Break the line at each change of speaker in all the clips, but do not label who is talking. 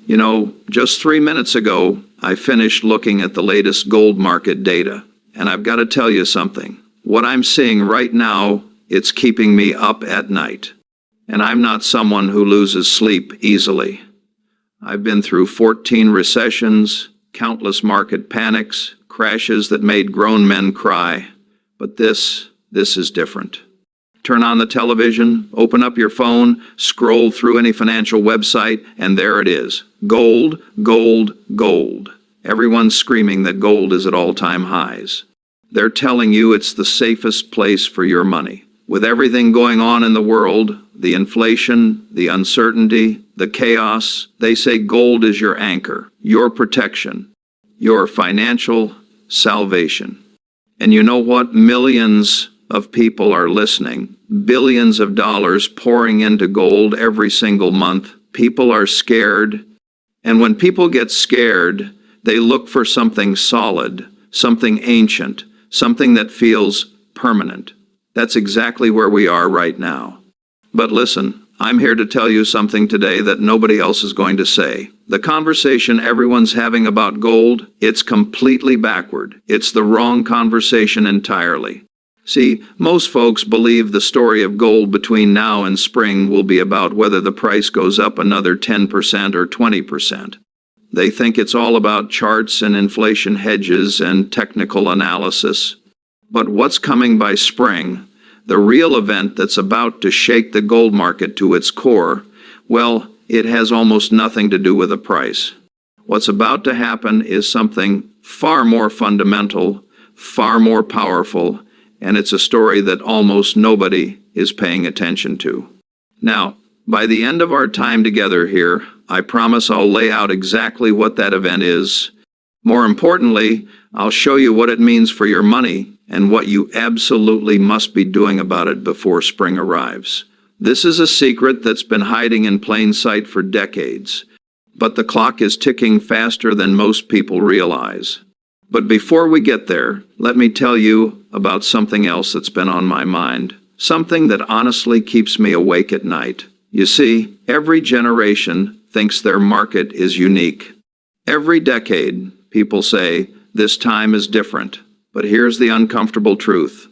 You know, just 3 minutes ago, I finished looking at the latest gold market data, and I've got to tell you something. What I'm seeing right now, it's keeping me up at night. And I'm not someone who loses sleep easily. I've been through 14 recessions, countless market panics, crashes that made grown men cry. But this is different. Turn on the television, open up your phone, scroll through any financial website, and there it is. Gold, gold, gold. Everyone's screaming that gold is at all-time highs. They're telling you it's the safest place for your money. With everything going on in the world, the inflation, the uncertainty, the chaos, they say gold is your anchor, your protection, your financial salvation. And you know what? Millions of people are listening. Billions of dollars pouring into gold every single month. People are scared. And when people get scared, they look for something solid, something ancient, something that feels permanent. That's exactly where we are right now. But listen, I'm here to tell you something today that nobody else is going to say. The conversation everyone's having about gold, it's completely backward. It's the wrong conversation entirely. See, most folks believe the story of gold between now and spring will be about whether the price goes up another 10% or 20%. They think it's all about charts and inflation hedges and technical analysis. But what's coming by spring, the real event that's about to shake the gold market to its core, well, it has almost nothing to do with the price. What's about to happen is something far more fundamental, far more powerful, and it's a story that almost nobody is paying attention to. Now, by the end of our time together here, I promise I'll lay out exactly what that event is. More importantly, I'll show you what it means for your money and what you absolutely must be doing about it before spring arrives. This is a secret that's been hiding in plain sight for decades, but the clock is ticking faster than most people realize. But before we get there, let me tell you about something else that's been on my mind, something that honestly keeps me awake at night. You see, every generation thinks their market is unique. Every decade, people say, this time is different. But here's the uncomfortable truth.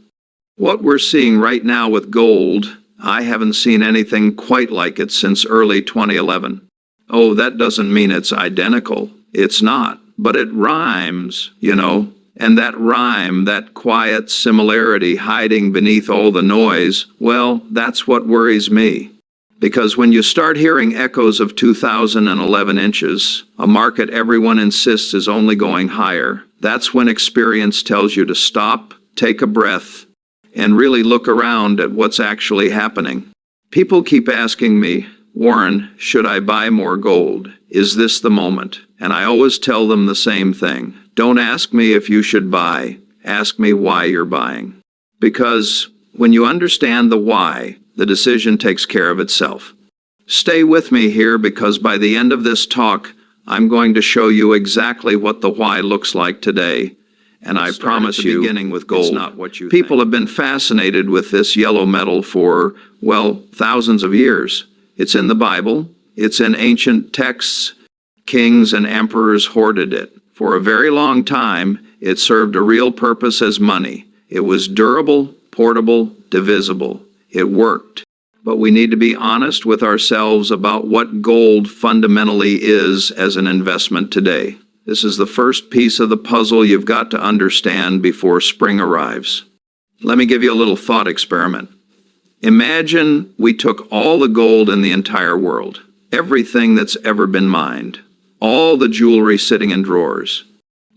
What we're seeing right now with gold, I haven't seen anything quite like it since early 2011. Oh, that doesn't mean it's identical. It's not. But it rhymes, you know. And that rhyme, that quiet similarity hiding beneath all the noise, well, that's what worries me. Because when you start hearing echoes of 2011 inches, a market everyone insists is only going higher, that's when experience tells you to stop, take a breath, and really look around at what's actually happening. People keep asking me, Warren, should I buy more gold? Is this the moment? And I always tell them the same thing. Don't ask me if you should buy. Ask me why you're buying. Because when you understand the why, the decision takes care of itself. Stay with me here because by the end of this talk, I'm going to show you exactly what the why looks like today. And I promise you, beginning with gold, it's not what you think. People have been fascinated with this yellow metal for, well, thousands of years. It's in the Bible. It's in ancient texts. Kings and emperors hoarded it. For a very long time, it served a real purpose as money. It was durable, portable, divisible. It worked. But we need to be honest with ourselves about what gold fundamentally is as an investment today. This is the first piece of the puzzle you've got to understand before spring arrives. Let me give you a little thought experiment. Imagine we took all the gold in the entire world, everything that's ever been mined, all the jewelry sitting in drawers,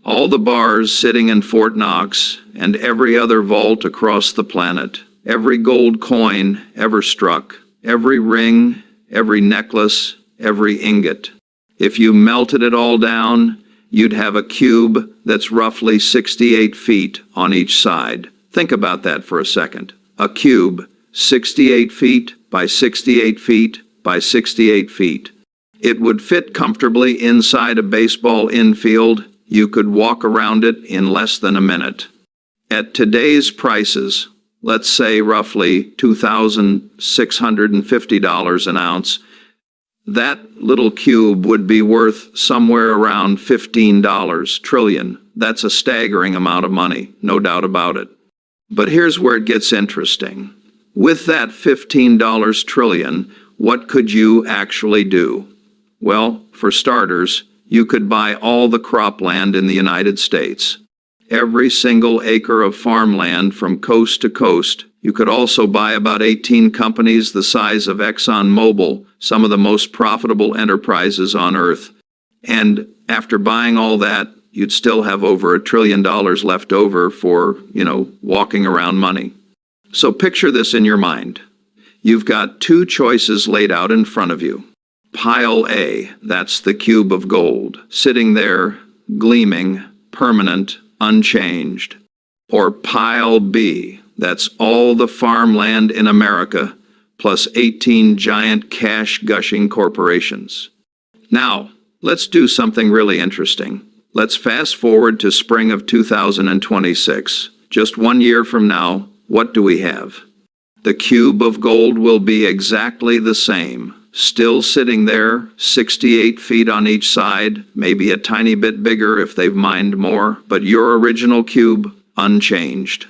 all the bars sitting in Fort Knox, and every other vault across the planet, every gold coin ever struck, every ring, every necklace, every ingot. If you melted it all down, you'd have a cube that's roughly 68 feet on each side. Think about that for a second. A cube, 68 feet by 68 feet by 68 feet. It would fit comfortably inside a baseball infield. You could walk around it in less than a minute. At today's prices, let's say roughly $2,650 an ounce, That little cube would be worth somewhere around $15 trillion. That's a staggering amount of money, no doubt about it. But here's where it gets interesting. With that $15 trillion, what could you actually do? Well, for starters, you could buy all the cropland in the United States. Every single acre of farmland from coast to coast. You could also buy about 18 companies the size of ExxonMobil, some of the most profitable enterprises on earth. And after buying all that, you'd still have over $1 trillion left over for, walking around money. So picture this in your mind. You've got two choices laid out in front of you. Pile A, that's the cube of gold, sitting there, gleaming, permanent, unchanged. Or Pile B, that's all the farmland in America, plus 18 giant cash-gushing corporations. Now, let's do something really interesting. Let's fast forward to spring of 2026. Just 1 year from now, what do we have? The cube of gold will be exactly the same, still sitting there, 68 feet on each side, maybe a tiny bit bigger if they've mined more, but your original cube, unchanged.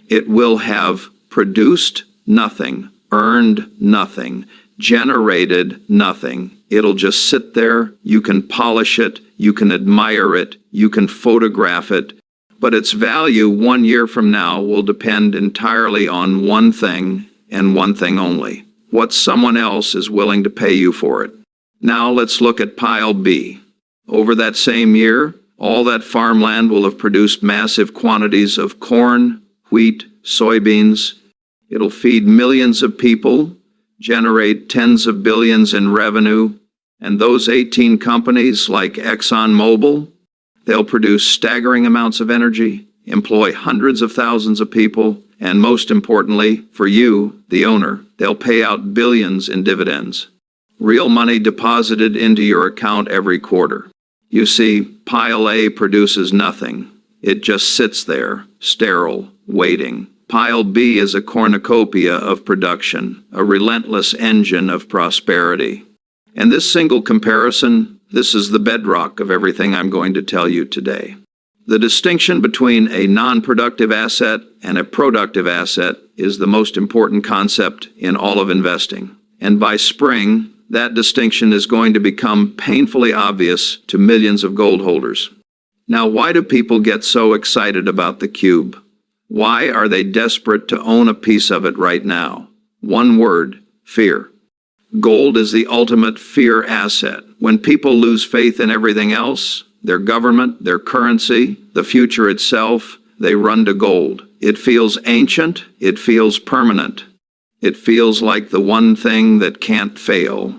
It will have produced nothing, earned nothing, generated nothing. It'll just sit there. You can polish it, you can admire it, you can photograph it, but its value 1 year from now will depend entirely on one thing and one thing only: what someone else is willing to pay you for it. Now let's look at Pile B. Over that same year, all that farmland will have produced massive quantities of corn, wheat, soybeans. It'll feed millions of people, generate tens of billions in revenue, and those 18 companies like ExxonMobil, they'll produce staggering amounts of energy, employ hundreds of thousands of people, and most importantly, for you, the owner, they'll pay out billions in dividends. Real money deposited into your account every quarter. You see, Pile A produces nothing. It just sits there, sterile, waiting. Pile B is a cornucopia of production, a relentless engine of prosperity. And this single comparison, this is the bedrock of everything I'm going to tell you today. The distinction between a non-productive asset and a productive asset is the most important concept in all of investing. And by spring, that distinction is going to become painfully obvious to millions of gold holders. Now, why do people get so excited about the cube? Why are they desperate to own a piece of it right now? One word: fear. Gold is the ultimate fear asset. When people lose faith in everything else, their government, their currency, the future itself, they run to gold. It feels ancient. It feels permanent. It feels like the one thing that can't fail.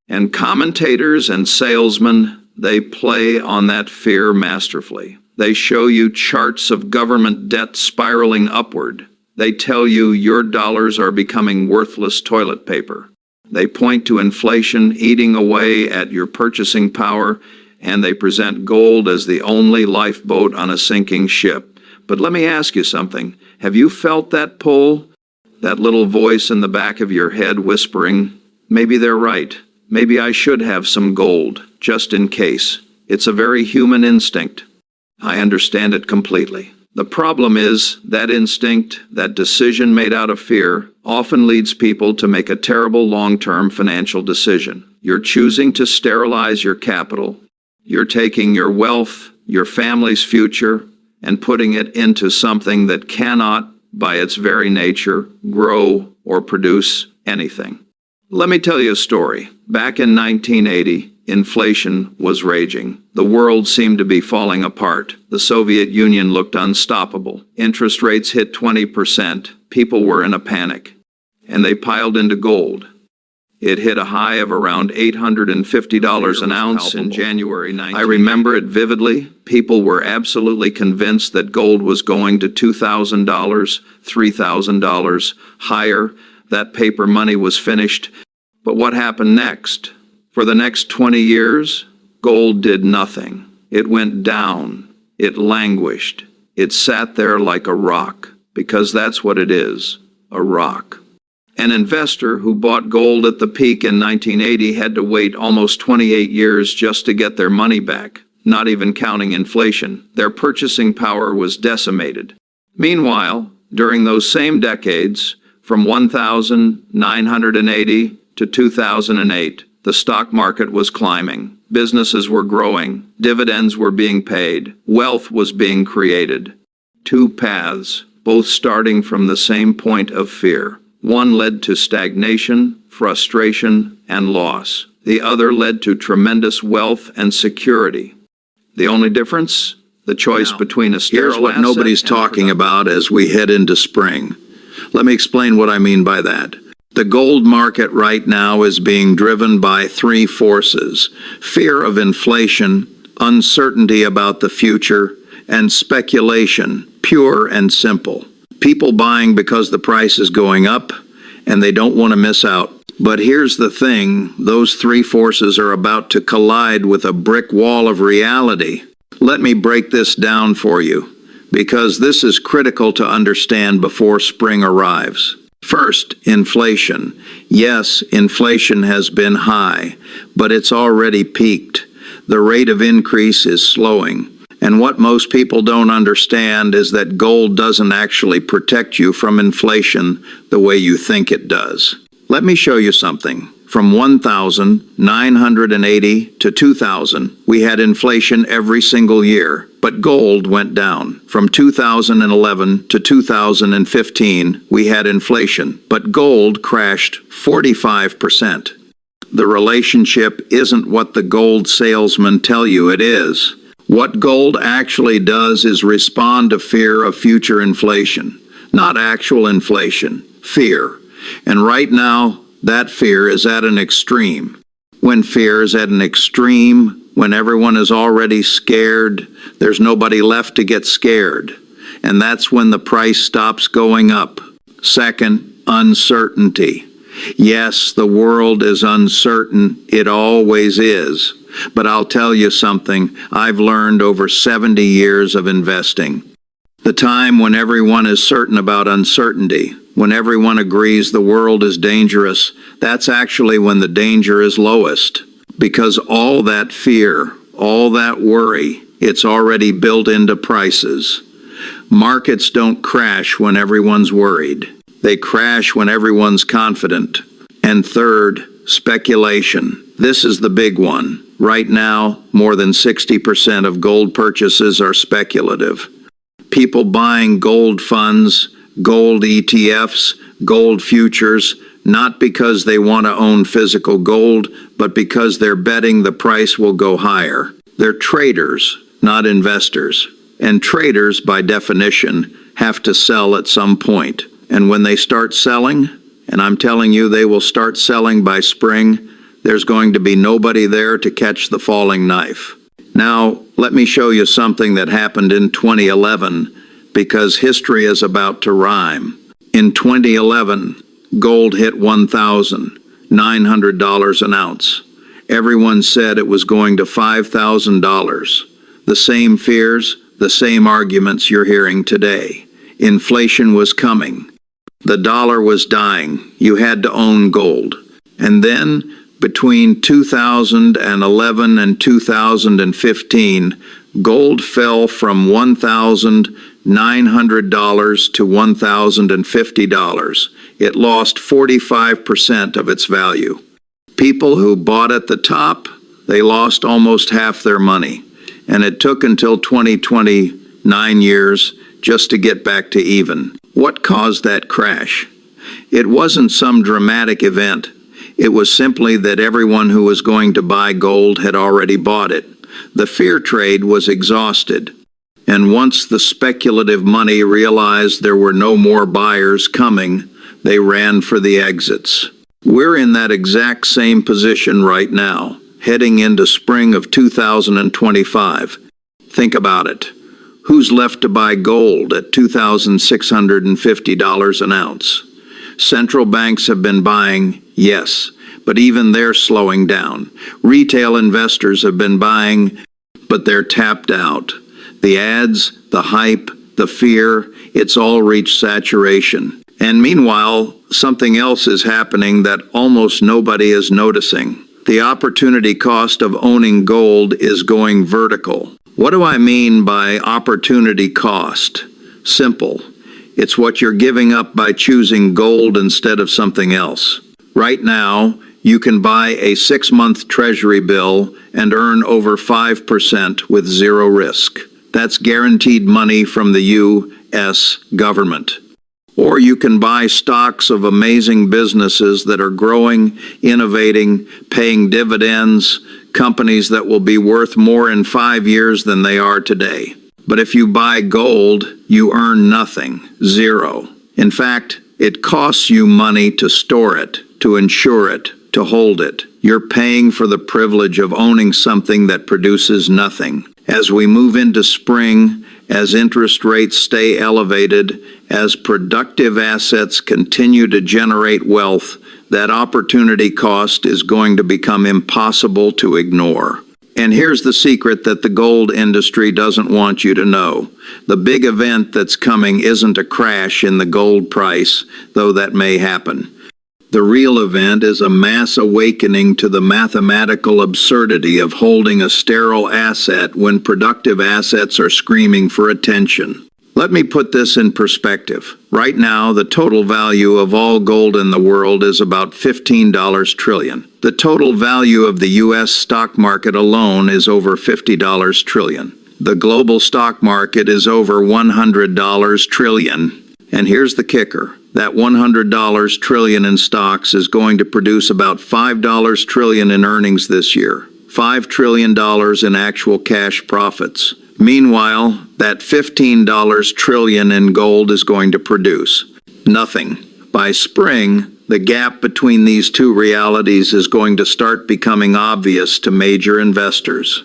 And commentators and salesmen, they play on that fear masterfully. They show you charts of government debt spiraling upward. They tell you your dollars are becoming worthless toilet paper. They point to inflation eating away at your purchasing power, and they present gold as the only lifeboat on a sinking ship. But let me ask you something. Have you felt that pull? That little voice in the back of your head whispering, maybe they're right. Maybe I should have some gold, just in case. It's a very human instinct. I understand it completely. The problem is that instinct, that decision made out of fear, often leads people to make a terrible long-term financial decision. You're choosing to sterilize your capital. You're taking your wealth, your family's future, and putting it into something that cannot, by its very nature, grow or produce anything. Let me tell you a story. Back in 1980, inflation was raging. The world seemed to be falling apart. The Soviet Union looked unstoppable. Interest rates hit 20%. People were in a panic, and they piled into gold. It hit a high of around $850 an ounce in January 1980. I remember it vividly. People were absolutely convinced that gold was going to $2,000, $3,000, higher. That paper money was finished. But what happened next? For the next 20 years, gold did nothing. It went down. It languished. It sat there like a rock, because that's what it is, a rock. An investor who bought gold at the peak in 1980 had to wait almost 28 years just to get their money back, not even counting inflation. Their purchasing power was decimated. Meanwhile, during those same decades, from 1980 to 2008, the stock market was climbing. Businesses were growing. Dividends were being paid. Wealth was being created. Two paths, both starting from the same point of fear. One led to stagnation, frustration, and loss. The other led to tremendous wealth and security. The only difference? The choice between a sterile
Here's what nobody's talking about as we head into spring. Let me explain what I mean by that. The gold market right now is being driven by three forces: fear of inflation, uncertainty about the future, and speculation, pure and simple. People buying because the price is going up, and they don't want to miss out. But here's the thing, those three forces are about to collide with a brick wall of reality. Let me break this down for you, because this is critical to understand before spring arrives. First, inflation. Yes, inflation has been high, but it's already peaked. The rate of increase is slowing. And what most people don't understand is that gold doesn't actually protect you from inflation the way you think it does. Let me show you something. From 1980 to 2000, we had inflation every single year, but gold went down. From 2011 to 2015, we had inflation, but gold crashed 45%. The relationship isn't what the gold salesmen tell you it is. What gold actually does is respond to fear of future inflation, not actual inflation, fear. And right now, that fear is at an extreme. When fear is at an extreme, when everyone is already scared, there's nobody left to get scared. And that's when the price stops going up. Second, uncertainty. Yes, the world is uncertain. It always is. But I'll tell you something I've learned over 70 years of investing. The time when everyone is certain about uncertainty, when everyone agrees the world is dangerous, that's actually when the danger is lowest. Because all that fear, all that worry, it's already built into prices. Markets don't crash when everyone's worried. They crash when everyone's confident. And third, speculation. This is the big one. Right now, more than 60% of gold purchases are speculative. People buying gold funds, gold ETFs, gold futures, not because they want to own physical gold, but because they're betting the price will go higher. They're traders, not investors. And traders, by definition, have to sell at some point. And when they start selling, and I'm telling you they will start selling by spring, there's going to be nobody there to catch the falling knife. Now, let me show you something that happened in 2011, because history is about to rhyme. In 2011, gold hit $1,900 an ounce. Everyone said it was going to $5,000. The same fears, the same arguments you're hearing today. Inflation was coming. The dollar was dying. You had to own gold. And then, between 2011 and 2015, gold fell from $1,900 to $1,050. It lost 45% of its value. People who bought at the top, they lost almost half their money. And it took until 2020, 9 years, just to get back to even. What caused that crash? It wasn't some dramatic event. It was simply that everyone who was going to buy gold had already bought it. The fear trade was exhausted. And once the speculative money realized there were no more buyers coming, they ran for the exits. We're in that exact same position right now, heading into spring of 2025. Think about it. Who's left to buy gold at $2,650 an ounce? Central banks have been buying, yes, but even they're slowing down. Retail investors have been buying, but they're tapped out. The ads, the hype, the fear, it's all reached saturation. And meanwhile, something else is happening that almost nobody is noticing. The opportunity cost of owning gold is going vertical. What do I mean by opportunity cost? Simple. It's what you're giving up by choosing gold instead of something else. Right now, you can buy a 6-month treasury bill and earn over 5% with zero risk. That's guaranteed money from the U.S. government. Or you can buy stocks of amazing businesses that are growing, innovating, paying dividends, companies that will be worth more in 5 years than they are today. But if you buy gold, you earn nothing, zero. In fact, it costs you money to store it, to insure it, to hold it. You're paying for the privilege of owning something that produces nothing. As we move into spring, as interest rates stay elevated, as productive assets continue to generate wealth, that opportunity cost is going to become impossible to ignore. And here's the secret that the gold industry doesn't want you to know. The big event that's coming isn't a crash in the gold price, though that may happen. The real event is a mass awakening to the mathematical absurdity of holding a sterile asset when productive assets are screaming for attention. Let me put this in perspective. Right now, the total value of all gold in the world is about $15 trillion. The total value of the U.S. stock market alone is over $50 trillion. The global stock market is over $100 trillion. And here's the kicker. That $100 trillion in stocks is going to produce about $5 trillion in earnings this year. $5 trillion in actual cash profits. Meanwhile, that $15 trillion in gold is going to produce nothing. By spring, the gap between these two realities is going to start becoming obvious to major investors.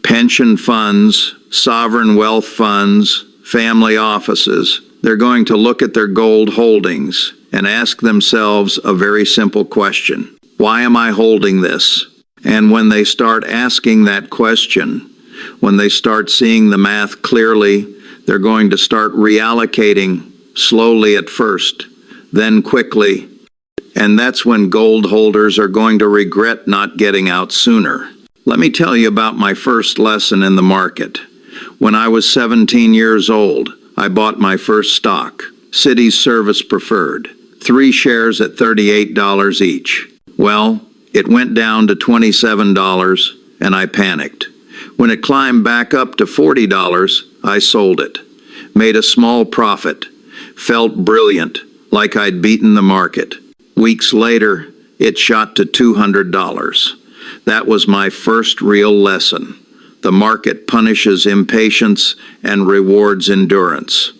Pension funds, sovereign wealth funds, family offices, they're going to look at their gold holdings and ask themselves a very simple question. Why am I holding this? And when they start asking that question, when they start seeing the math clearly, they're going to start reallocating slowly at first, then quickly. And that's when gold holders are going to regret not getting out sooner. Let me tell you about my first lesson in the market. When I was 17 years old, I bought my first stock, City Service Preferred, 3 shares at $38 each. Well, it went down to $27 and I panicked. When it climbed back up to $40, I sold it. Made a small profit. Felt brilliant, like I'd beaten the market. Weeks later, it shot to $200. That was my first real lesson. The market punishes impatience and rewards endurance.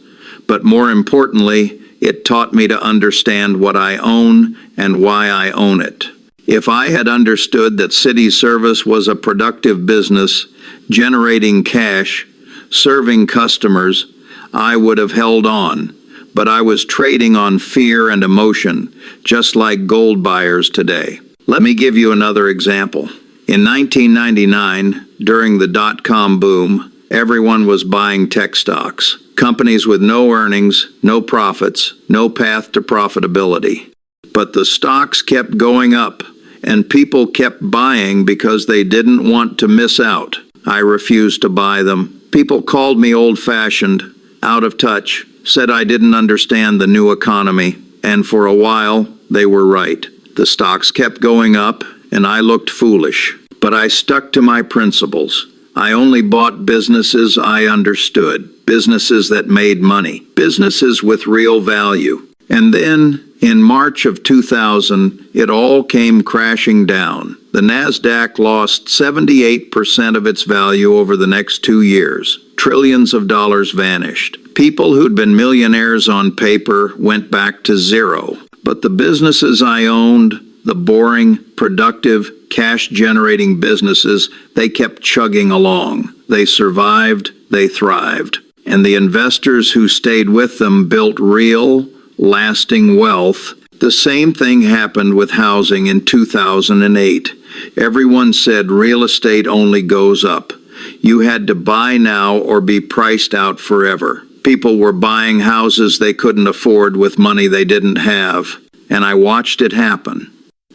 But more importantly, it taught me to understand what I own and why I own it. If I had understood that city service was a productive business, generating cash, serving customers, I would have held on. But I was trading on fear and emotion, just like gold buyers today. Let me give you another example. In 1999, during the dot-com boom, everyone was buying tech stocks. Companies with no earnings, no profits, no path to profitability. But the stocks kept going up, and people kept buying because they didn't want to miss out. I refused to buy them. People called me old-fashioned, out of touch, said I didn't understand the new economy, and for a while, they were right. The stocks kept going up, and I looked foolish. But I stuck to my principles. I only bought businesses I understood, businesses that made money, businesses with real value. And then, in March of 2000, it all came crashing down. The NASDAQ lost 78% of its value over the next 2 years. Trillions of dollars vanished. People who'd been millionaires on paper went back to zero. But the businesses I owned, the boring, productive, cash-generating businesses, they kept chugging along. They survived, they thrived. And the investors who stayed with them built real, lasting wealth. The same thing happened with housing in 2008. Everyone said real estate only goes up. You had to buy now or be priced out forever. People were buying houses they couldn't afford with money they didn't have, and I watched it happen.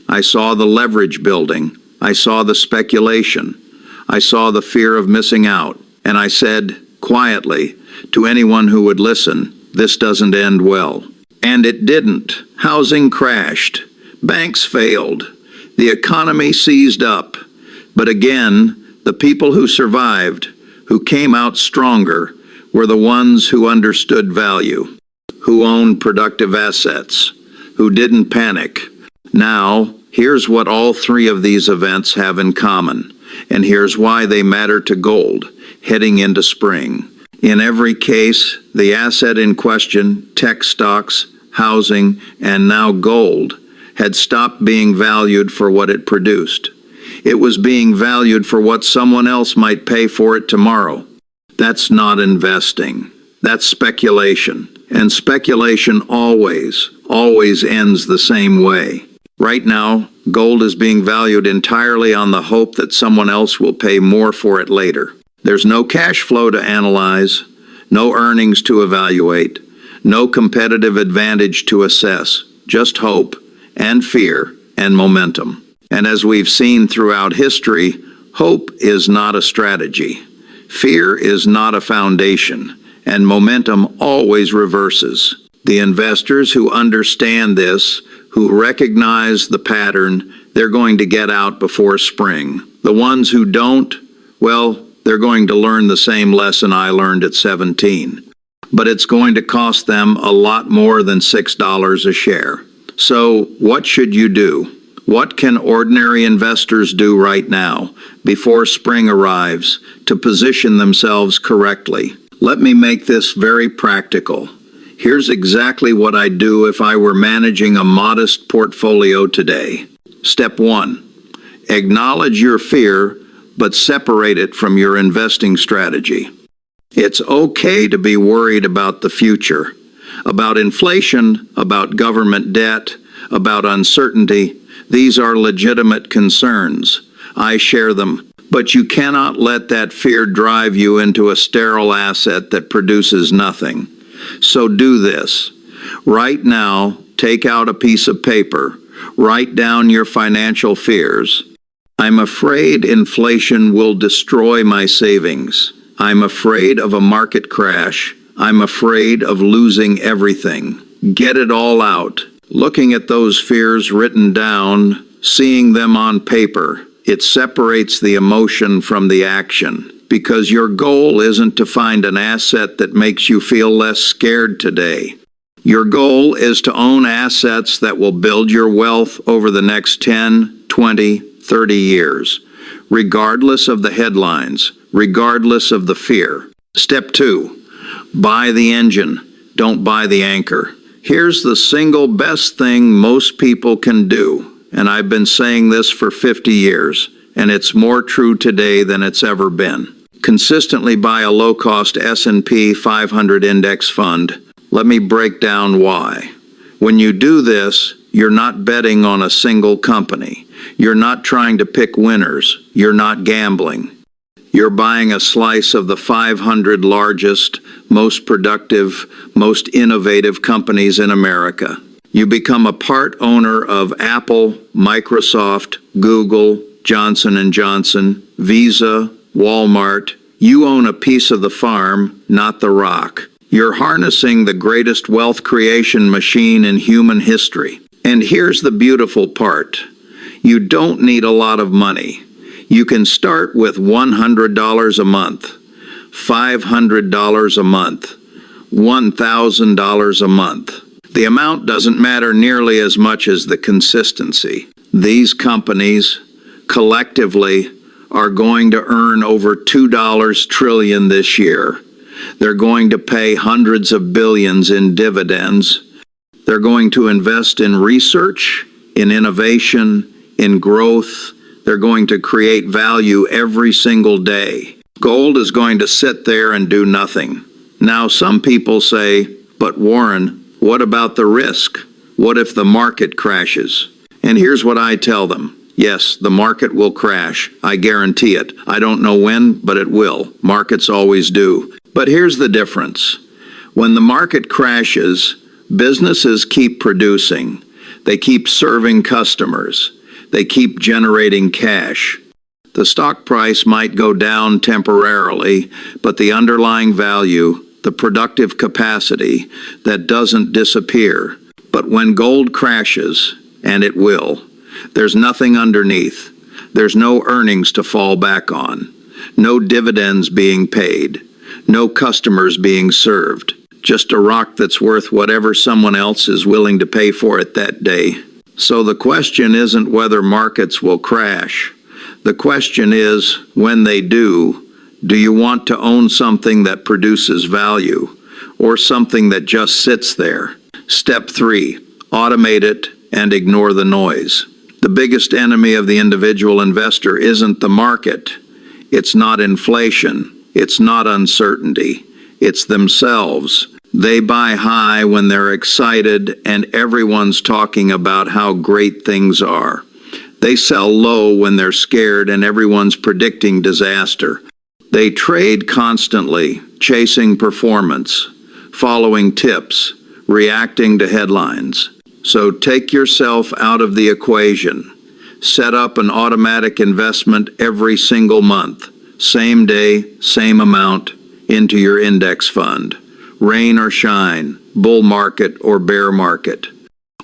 I saw the leverage building. I saw the speculation. I saw the fear of missing out, and I said, quietly, to anyone who would listen, this doesn't end well. And it didn't. Housing crashed. Banks failed. The economy seized up. But again, the people who survived, who came out stronger, were the ones who understood value, who owned productive assets, who didn't panic. Now, here's what all three of these events have in common, and here's why they matter to gold heading into spring. In every case, the asset in question, tech stocks, housing, and now gold, had stopped being valued for what it produced. It was being valued for what someone else might pay for it tomorrow. That's not investing. That's speculation. And speculation always ends the same way. Right now, gold is being valued entirely on the hope that someone else will pay more for it later. There's no cash flow to analyze, no earnings to evaluate, no competitive advantage to assess, just hope and fear and momentum. And as we've seen throughout history, hope is not a strategy. Fear is not a foundation, and momentum always reverses. The investors who understand this, who recognize the pattern, they're going to get out before spring. The ones who don't, well, they're going to learn the same lesson I learned at 17. But it's going to cost them a lot more than $6 a share. So what should you do? What can ordinary investors do right now, before spring arrives, to position themselves correctly? Let me make this very practical. Here's exactly what I'd do if I were managing a modest portfolio today. Step 1. Acknowledge your fear, but separate it from your investing strategy. It's okay to be worried about the future, about inflation, about government debt, about uncertainty. These are legitimate concerns. I share them. But you cannot let that fear drive you into a sterile asset that produces nothing. So do this. Right now, take out a piece of paper. Write down your financial fears. I'm afraid inflation will destroy my savings. I'm afraid of a market crash. I'm afraid of losing everything. Get it all out. Looking at those fears written down, seeing them on paper, it separates the emotion from the action. Because your goal isn't to find an asset that makes you feel less scared today. Your goal is to own assets that will build your wealth over the next 10, 20, 30 years, regardless of the headlines, regardless of the fear. Step 2, buy the engine, don't buy the anchor. Here's the single best thing most people can do, and I've been saying this for 50 years, and it's more true today than it's ever been. Consistently buy a low-cost S&P 500 index fund. Let me break down why. When you do this, you're not betting on a single company. You're not trying to pick winners. You're not gambling. You're buying a slice of the 500 largest, most productive, most innovative companies in America. You become a part owner of Apple, Microsoft, Google, Johnson & Johnson, Visa, Walmart. You own a piece of the farm, not the rock. You're harnessing the greatest wealth creation machine in human history. And here's the beautiful part. You don't need a lot of money. You can start with $100 a month, $500 a month, $1,000 a month. The amount doesn't matter nearly as much as the consistency. These companies, collectively, are going to earn over $2 trillion this year. They're going to pay hundreds of billions in dividends. They're going to invest in research, in innovation, in growth. They're going to create value every single day. Gold is going to sit there and do nothing. Now, some people say, but Warren, what about the risk? What if the market crashes? And here's what I tell them. Yes, the market will crash. I guarantee it. I don't know when, but it will. Markets always do. But here's the difference. When the market crashes, businesses keep producing. They keep serving customers. They keep generating cash. The stock price might go down temporarily, but the underlying value, the productive capacity, that doesn't disappear. But when gold crashes, and it will, there's nothing underneath. There's no earnings to fall back on, no dividends being paid, no customers being served, just a rock that's worth whatever someone else is willing to pay for it that day. So the question isn't whether markets will crash. The question is, when they do you want to own something that produces value or something that just sits there? Step 3, automate it and ignore the noise. The biggest enemy of the individual investor isn't the market. It's not inflation. It's not uncertainty. It's themselves. They buy high when they're excited and everyone's talking about how great things are. They sell low when they're scared and everyone's predicting disaster. They trade constantly, chasing performance, following tips, reacting to headlines. So take yourself out of the equation. Set up an automatic investment every single month, same day, same amount, into your index fund. Rain or shine, bull market or bear market.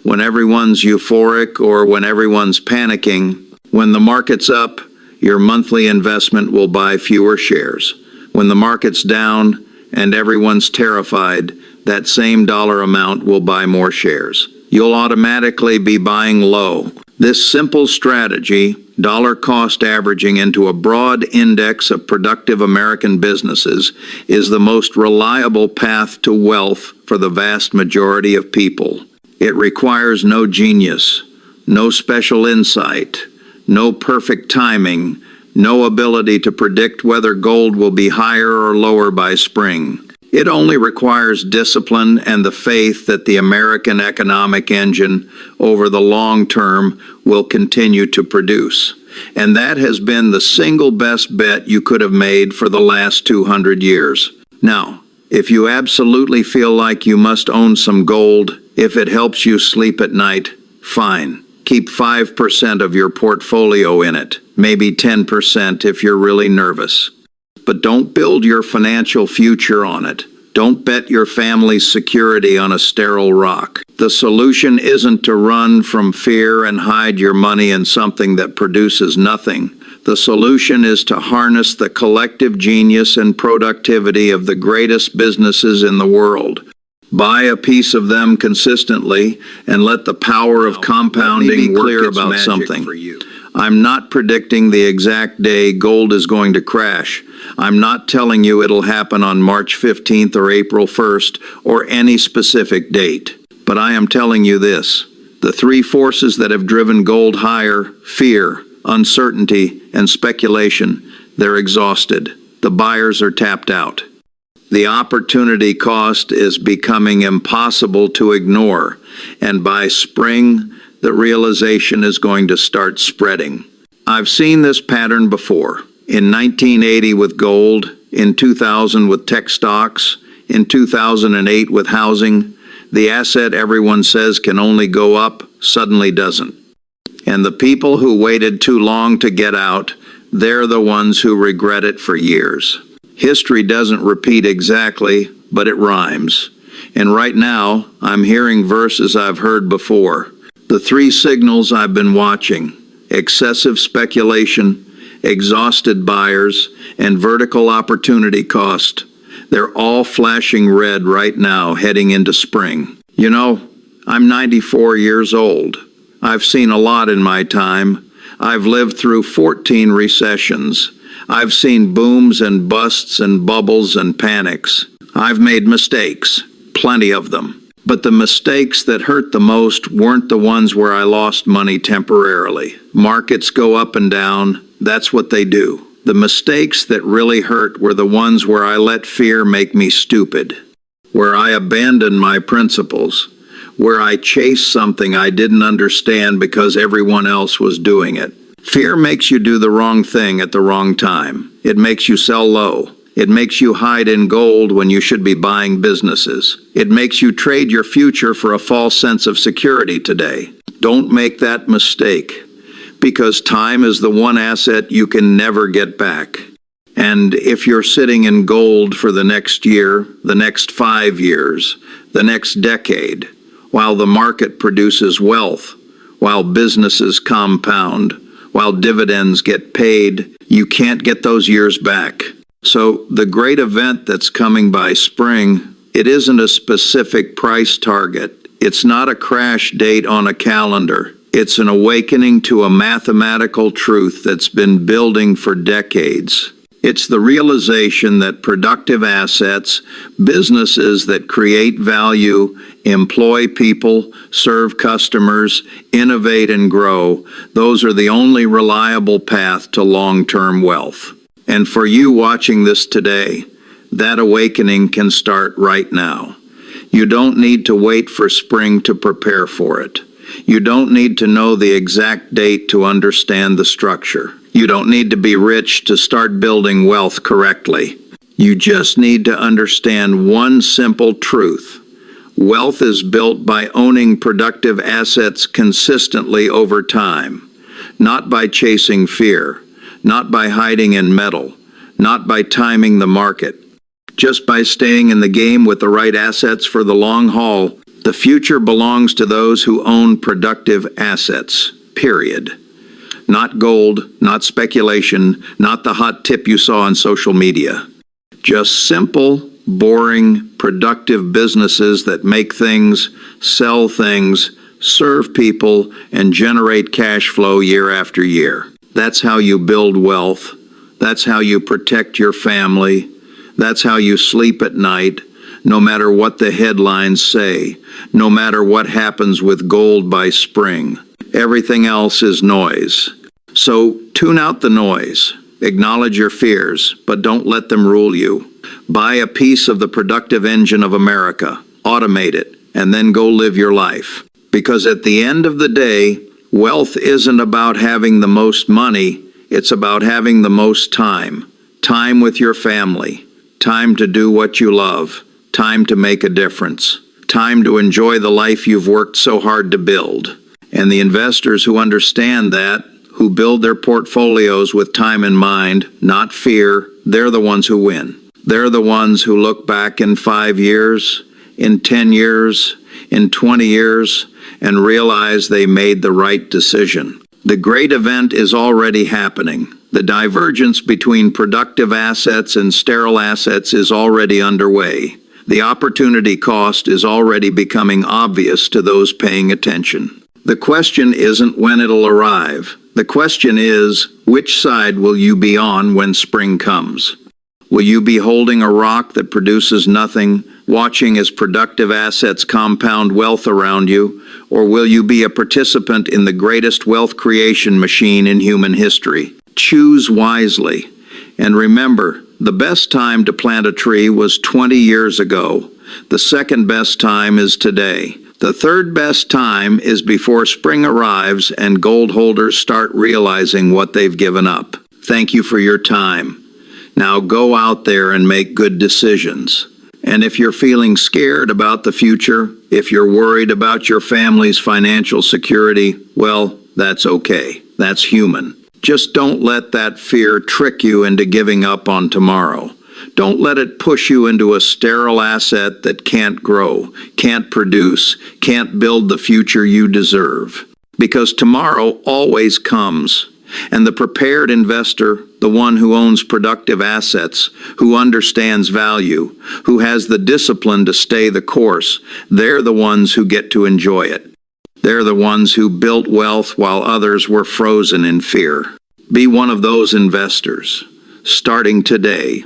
When everyone's euphoric or when everyone's panicking, when the market's up, your monthly investment will buy fewer shares. When the market's down and everyone's terrified, that same dollar amount will buy more shares. You'll automatically be buying low. This simple strategy, dollar cost averaging into a broad index of productive American businesses, is the most reliable path to wealth for the vast majority of people. It requires no genius, no special insight, no perfect timing, no ability to predict whether gold will be higher or lower by spring. It only requires discipline and the faith that the American economic engine over the long term will continue to produce. And that has been the single best bet you could have made for the last 200 years. Now, if you absolutely feel like you must own some gold, if it helps you sleep at night, fine. Keep 5% of your portfolio in it, maybe 10% if you're really nervous. But don't build your financial future on it. Don't bet your family's security on a sterile rock. The solution isn't to run from fear and hide your money in something that produces nothing. The solution is to harness the collective genius and productivity of the greatest businesses in the world. Buy a piece of them consistently and let the power of compounding work its magic something. For you. I'm not predicting the exact day gold is going to crash. I'm not telling you it'll happen on March 15th or April 1st or any specific date. But I am telling you this. The three forces that have driven gold higher, fear, uncertainty, and speculation, they're exhausted. The buyers are tapped out. The opportunity cost is becoming impossible to ignore, and by spring, the realization is going to start spreading. I've seen this pattern before. In 1980 with gold, in 2000 with tech stocks, in 2008 with housing, the asset everyone says can only go up suddenly doesn't. And the people who waited too long to get out, they're the ones who regret it for years. History doesn't repeat exactly, but it rhymes. And right now, I'm hearing verses I've heard before. The three signals I've been watching: excessive speculation, exhausted buyers, and vertical opportunity cost. They're all flashing red right now heading into spring. You know, I'm 94 years old. I've seen a lot in my time. I've lived through 14 recessions. I've seen booms and busts and bubbles and panics. I've made mistakes, plenty of them. But the mistakes that hurt the most weren't the ones where I lost money temporarily. Markets go up and down. That's what they do. The mistakes that really hurt were the ones where I let fear make me stupid, where I abandoned my principles, where I chased something I didn't understand because everyone else was doing it. Fear makes you do the wrong thing at the wrong time. It makes you sell low. It makes you hide in gold when you should be buying businesses. It makes you trade your future for a false sense of security today. Don't make that mistake, because time is the one asset you can never get back. And if you're sitting in gold for the next year, the next 5 years, the next decade, while the market produces wealth, while businesses compound, while dividends get paid, you can't get those years back. So the great event that's coming by spring, it isn't a specific price target. It's not a crash date on a calendar. It's an awakening to a mathematical truth that's been building for decades. It's the realization that productive assets, businesses that create value, employ people, serve customers, innovate and grow, those are the only reliable path to long-term wealth. And for you watching this today, that awakening can start right now. You don't need to wait for spring to prepare for it. You don't need to know the exact date to understand the structure. You don't need to be rich to start building wealth correctly. You just need to understand one simple truth. Wealth is built by owning productive assets consistently over time, not by chasing fear, not by hiding in metal, not by timing the market, just by staying in the game with the right assets for the long haul. The future belongs to those who own productive assets, period. Not gold, not speculation, not the hot tip you saw on social media. Just simple, boring, productive businesses that make things, sell things, serve people, and generate cash flow year after year. That's how you build wealth. That's how you protect your family. That's how you sleep at night, no matter what the headlines say, no matter what happens with gold by spring. Everything else is noise. So tune out the noise. Acknowledge your fears, but don't let them rule you. Buy a piece of the productive engine of America, automate it, and then go live your life. Because at the end of the day, wealth isn't about having the most money, it's about having the most time. Time with your family. Time to do what you love. Time to make a difference. Time to enjoy the life you've worked so hard to build. And the investors who understand that, who build their portfolios with time in mind, not fear, they're the ones who win. They're the ones who look back in 5 years, in 10 years, in 20 years, and realize they made the right decision. The great event is already happening. The divergence between productive assets and sterile assets is already underway. The opportunity cost is already becoming obvious to those paying attention. The question isn't when it'll arrive. The question is, which side will you be on when spring comes? Will you be holding a rock that produces nothing, watching as productive assets compound wealth around you, or will you be a participant in the greatest wealth creation machine in human history? Choose wisely. And remember, the best time to plant a tree was 20 years ago. The second best time is today. The third best time is before spring arrives and gold holders start realizing what they've given up. Thank you for your time. Now go out there and make good decisions. And if you're feeling scared about the future, if you're worried about your family's financial security, well, that's okay. That's human. Just don't let that fear trick you into giving up on tomorrow. Don't let it push you into a sterile asset that can't grow, can't produce, can't build the future you deserve. Because tomorrow always comes. And the prepared investor, the one who owns productive assets, who understands value, who has the discipline to stay the course, they're the ones who get to enjoy it. They're the ones who built wealth while others were frozen in fear. Be one of those investors, starting today,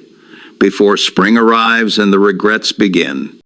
before spring arrives and the regrets begin.